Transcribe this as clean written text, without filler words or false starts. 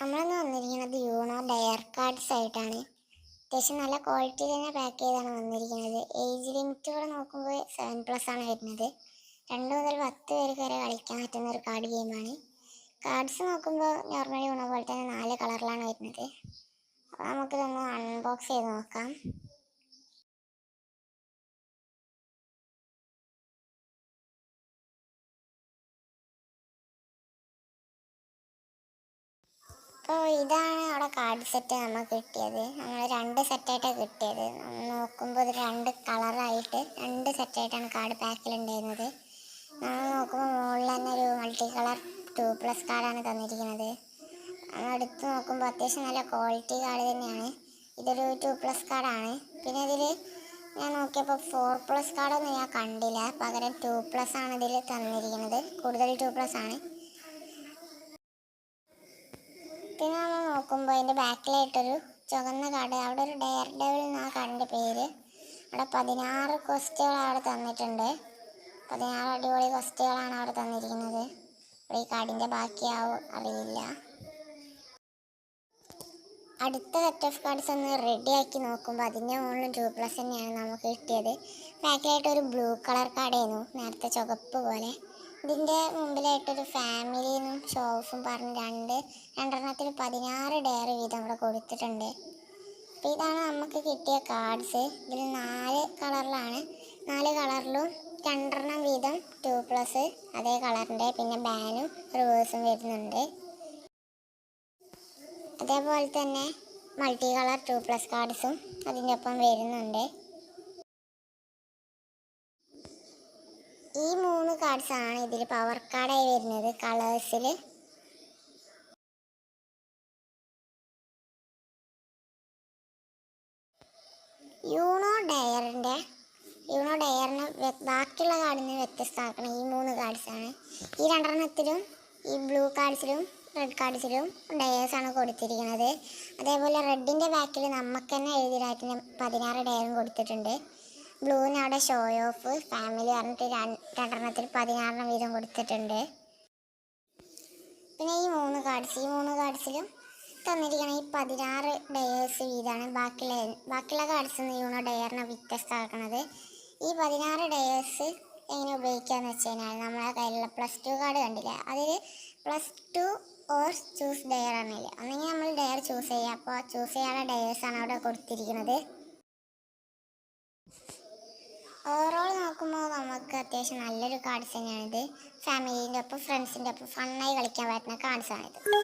നമ്മളിന്ന് വന്നിരിക്കുന്നത് you know Dyer cards ആയിട്ടാണ്. അത്യാവശ്യം നല്ല ക്വാളിറ്റിയിൽ തന്നെ പാക്ക് ചെയ്താണ് വന്നിരിക്കുന്നത്. ഏജ് ലിമിറ്റോടെ നോക്കുമ്പോൾ 7+ ആണ് വരുന്നത്. 2 മുതൽ 10 പേർക്ക് വരെ കളിക്കാൻ പറ്റുന്ന ഒരു കാർഡ് ഗെയിമാണ്. കാർഡ്സ് നോക്കുമ്പോൾ നോർമലി യൂണോ പോലെ തന്നെ 4 കളറിലാണ് വരുന്നത്. അപ്പോൾ നമുക്കിതൊന്ന് അൺബോക്സ് ചെയ്ത് നോക്കാം. അപ്പോൾ ഇതാണ് അവിടെ കാർഡ് സെറ്റ് നമുക്ക് കിട്ടിയത്. നമ്മൾ 2 സെറ്റായിട്ടാണ് കിട്ടിയത്. നോക്കുമ്പോൾ ഇത് 2 കളറായിട്ട് 2 സെറ്റായിട്ടാണ് കാർഡ് പാക്കിലുണ്ടായിരുന്നത്. നമ്മൾ നോക്കുമ്പോൾ മുകളിൽ തന്നെ ഒരു മൾട്ടി കളർ 2+ കാർഡാണ് തന്നിരിക്കുന്നത്. നമ്മൾ എടുത്ത് നോക്കുമ്പോൾ അത്യാവശ്യം നല്ല ക്വാളിറ്റി കാർഡ് തന്നെയാണ്. ഇതൊരു 2+ കാർഡാണ്. പിന്നെ ഇതിൽ ഞാൻ നോക്കിയപ്പോൾ 4+ കാർഡൊന്നും ഞാൻ കണ്ടില്ല. പകരം 2+ ആണ് ഇതിൽ തന്നിരിക്കുന്നത്. കൂടുതൽ 2+ ആണ്. പിന്നെ നമ്മൾ നോക്കുമ്പോൾ അതിൻ്റെ ബാക്കിലായിട്ടൊരു ചുവന്ന കാർഡ്, അവിടെ ഒരു ഡെയർ ഡെവിൾ എന്നാണ് കാർഡിൻ്റെ പേര്. അവിടെ 16 ക്വസ്റ്റുകൾ അവിടെ തന്നിട്ടുണ്ട്. 16 അടിപൊളി ക്വസ്റ്റുകളാണ് അവിടെ തന്നിരിക്കുന്നത്. അപ്പോൾ ഈ കാർഡിൻ്റെ ബാക്കിയാവും അറിയില്ല. അടുത്ത സെറ്റ് ഓഫ് കാർഡ്സ് ഒന്ന് റെഡിയാക്കി നോക്കുമ്പോൾ അതിൻ്റെ മുകളിലും 2+ തന്നെയാണ് നമുക്ക് കിട്ടിയത്. ബാക്കിലായിട്ട് ഒരു ബ്ലൂ കളർ കാർഡായിരുന്നു, നേരത്തെ ചുവപ്പ് പോലെ. ഇതിൻ്റെ മുമ്പിലായിട്ടൊരു ഫാമിലിന്നും ഷോഫും പറഞ്ഞ് രണ്ടെണ്ണത്തിൽ 16 ഡെയർ വീതം ഇവിടെ കൊടുത്തിട്ടുണ്ട്. അപ്പോൾ ഇതാണ് നമുക്ക് കിട്ടിയ കാർഡ്സ്. ഇതിൽ 4 കളറിലാണ്. 4 കളറിലും 2 വീതം 2+ അതേ കളറിൻ്റെ, പിന്നെ ബാനും റിവേഴ്സും വരുന്നുണ്ട്. അതേപോലെ തന്നെ മൾട്ടി കളർ 2+ കാർഡ്സും അതിൻ്റെ ഒപ്പം വരുന്നുണ്ട്. ഈ 3 കാർഡ്സാണ് ഇതിൽ പവർ കാർഡായി വരുന്നത് കളേഴ്സിൽ. യൂണോ ഡയറിനെ ബാക്കിയുള്ള കാർഡിൽ നിന്ന് വ്യത്യസ്തമാക്കണം ഈ 3 കാർഡ്സാണ്. ഈ 2 ഈ ബ്ലൂ കാർഡ്സിലും റെഡ് കാർഡ്സിലും ഡയേഴ്സാണ് കൊടുത്തിരിക്കുന്നത്. അതേപോലെ റെഡിൻ്റെ ബാക്കിൽ നമുക്ക് തന്നെ എഴുതിയതായിട്ട് 16 ഡയറും കൊടുത്തിട്ടുണ്ട്. ബ്ലൂവിന് അവിടെ ഷോ ഓഫ് ഫാമിലി പറഞ്ഞിട്ട് 2 16 വീതം കൊടുത്തിട്ടുണ്ട്. പിന്നെ ഈ 3 കാർഡ്സിലും തന്നിരിക്കണം ഈ 16 ഡയേഴ്സ് വീതമാണ്. ബാക്കിയുള്ള കാർഡ്സ് യൂണോ ഡയറിനെ വ്യത്യസ്തമാക്കുന്നത്. ഈ 16 ഡയേഴ്സ് എങ്ങനെ ഉപയോഗിക്കാമെന്ന് വെച്ച് കഴിഞ്ഞാൽ, നമ്മളെ കയ്യിലുള്ള +2 കാർഡ് കണ്ടില്ല, അതിൽ +2 ഓർ ചൂസ് ഡയർ ആണില്ല. അല്ലെങ്കിൽ നമ്മൾ ഡയർ ചൂസ് ചെയ്യുക. അപ്പോൾ ചൂസ് ചെയ്യാനുള്ള ഡയേഴ്സാണ് അവിടെ കൊടുത്തിരിക്കുന്നത്. ഓവറോൾ നോക്കുമ്പോൾ നമുക്ക് അത്യാവശ്യം നല്ലൊരു കാർഡ്സ് തന്നെയാണിത്. ഫാമിലീൻ്റെ ഒപ്പം ഫ്രണ്ട്സിൻ്റെ ഒപ്പം ഫണ്ണായി കളിക്കാൻ പറ്റുന്ന കാർഡ്സാണിത്.